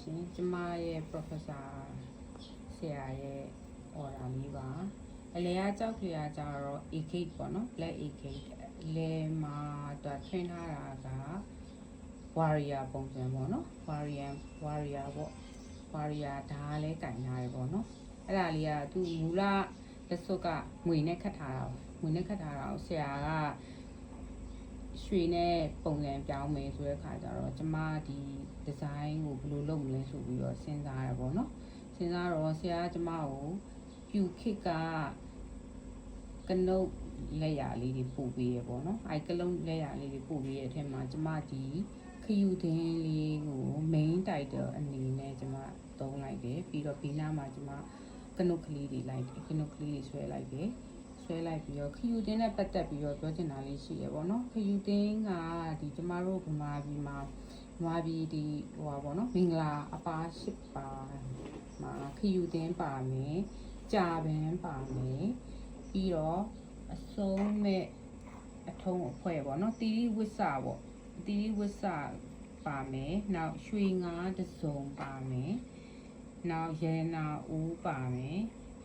ရှင်ကျမရဲ့ professor ဆရာရဲ့ order လေးပါအလဲကကြောက်ကြရကြတော့ A8 ပေါ့နော် black A8 လဲမှာတော့ train ထားတာက warrior ပုံစံပေါ့နော် warrior ပေါ့ warrior ဒါလည်းကင်ထားတယ်ပေါ့နော်အဲ့ဒါလေးကသူမူလလက်စွပ်ကငွေနဲ့ခတ်ထားတာငွေနဲ့ခတ်ထားတာကိုဆရာကရွှေနဲ့ပုံစံပြောင်းမယ်ဆိုတဲ့ခါကျတော့ကျမဒီဒီဇိုင်းကိုဘယ်လိုလုပ်မလဲဆိုပြီးတော့စဉ်းစားရပေါ့နော်စဉ်းစားတော့ဆရာကကျမကိုပြူခစ်ကကနုတ်လက်ရလေးတွေပို့ပေးရပေါ့နော်အဲကလုံးလက်ရလေးတွေပို့ပေးရတဲ့အထက်မှာကျမဒီခယူတင်းလေးကို main title အနေနဲ့ကျမသုံးလိုက်တယ်ပြီးတော့ဘေးနားမှာကျမကနုတ်ကလေးတွေလိုက်တယ်ကနုတ်ကလေးတွေဆွဲလိုက်တယ်ဆွဲလိုက်ပြီးတော့ခယူတင်းနဲ့ပတ်သက်ပြီးတော့ပြောချင်တာလေးရှိရပေါ့နော်ခယူတင်းကဒီကျမတို့ဗမာပြည်မှာဗမာပြည်ဒီဟိုပါပေါ့နော်မင်္ဂလာအပါ8ပါမှာခယူတင်းပါမယ်ကြာပန်းပါမယ်ပြီးတော့အဆုံးမဲ့အထုံးအဖွဲပေါ့နော်တီရီဝစ်စာပေါ့တီရီဝစ်စာပါမယ်နောက်ရွှေငါးတစ်စုံပါမယ်နောက်ရတနာဦးပါမယ်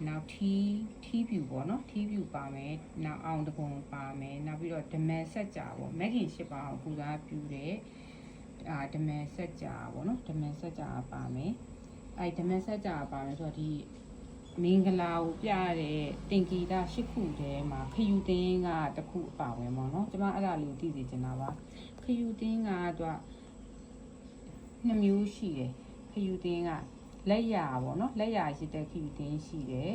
နောက်ထီးဖြူပေါ့နော်ထီးဖြူပါမယ်နောက်အောင်တကုံပါမယ်နောက်ပြီးတော့ဓမန်ဆက်ကြာပေါ့မက်ခင်8ပါကိုပူဇော်ပြုတဲ့ဓမန်ဆက်ကြာပေါ့နော်ဓမန်ဆက်ကြာပါမယ်အဲဓမန်ဆက်ကြာပါမယ်ဆိုတော့ဒီမင်္ဂလာကိုပြတဲ့တင်ကီတာ8ခုထဲမှာခယူတင်းကတစ်ခုအပါဝင်ပေါ့နော်ကျွန်မအဲ့ဒါလေးကိုသိစေချင်တာပါခယူတင်းကသူက2မျိုးရှိတယ်ခယူတင်းကလက်ရပေါ့နော်လက်ရရစ်တဲ့ခယူတင်းရှိတယ်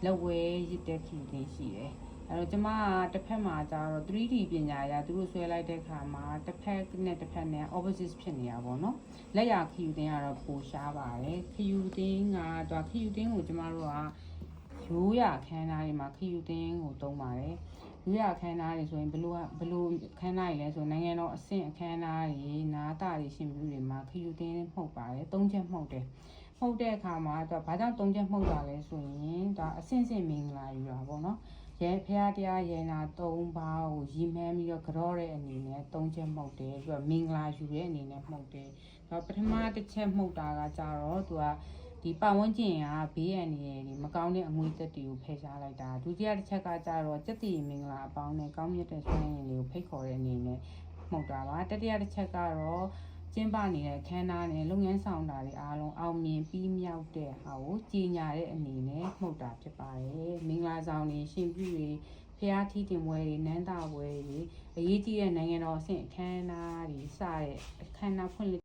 လက်ဝဲရစ်တဲ့ခယူတင်းရှိတယ်အဲ့တော့ကျွန်မကတစ်ဖက်မှာကျတော့ 3D ပညာရာသူတို့ဆွဲလိုက်တဲ့ခါမှာတစ်ဖက်နဲ့တစ်ဖက်နဲ့ opposite ဖြစ်နေတာပေါ့နော်လက်ရခယူတင်းကတော့ပိုရှားပါတယ်ခယူတင်းကတော့ခယူတင်းကိုကျမတို့ကရိုးရခန်းသားတွေမှာခယူတင်းကိုသုံးပါတယ်ရိုးရခန်းသားတွေဆိုရင်ဘလို့ခန်းသားတွေလဲဆိုနိုင်ငံတော်အဆင့်အခန်းသားတွေနားတာတွေရှင်ပြူတွေမှာခယူတင်းမှုတ်ပါတယ်၃ချက်မှုတ်တယ်မှုတ်တဲ့အခါမှာတော့ဘာကြောင့်၃ချက်မှုတ်တာလဲဆိုရင်ဒါအဆင့်ဆင့်မင်္ဂလာယူတာပေါ့နော်ရဲဖះတရားရဲနာ3ပါးကိုရီမှန်းပြီးတော့ကြောတဲ့အနေနဲ့3ချက်မှုတ်တယ်ပြီးတော့မင်္ဂလာယူတဲ့အနေနဲ့မှုတ်တယ်တော့ပထမတစ်ချက်မှုတ်တာကကြတော့သူကဒီပတ်ဝန်းကျင်ကဘေးရန်တွေမကောင်းတဲ့အငွေသက်တွေကိုဖယ်ရှားလိုက်တာဒုတိယတစ်ချက်ကကြတော့စက်တီမင်္ဂလာအပေါင်းနဲ့ကောင်းမြတ်တဲ့ဆွမ်းရည်တွေကိုဖိတ်ခေါ်တဲ့အနေနဲ့မှုတ်တာပါတတိယတစ်ချက်ကတော့ကျင်းပနေတဲ့ခန်းသားနဲ့လုပ်ငန်းဆောင်တာတွေအားလုံးအောင်မြင်ပြီးမြောက်တဲ့ဟာကိုကြီးညာတဲ့အနေနဲ့မှုတ်တာဖြစ်ပါတယ်မင်္ဂလာဆောင်တွေရှင်ပြုတွေဖျားထီးတင်ပွဲတွေနန်းတာပွဲတွေအရေးကြီးတဲ့နိုင်ငံတော်အဆင့်အခမ်းအနားတွေစတဲ့အခမ်းအနားဖွင့်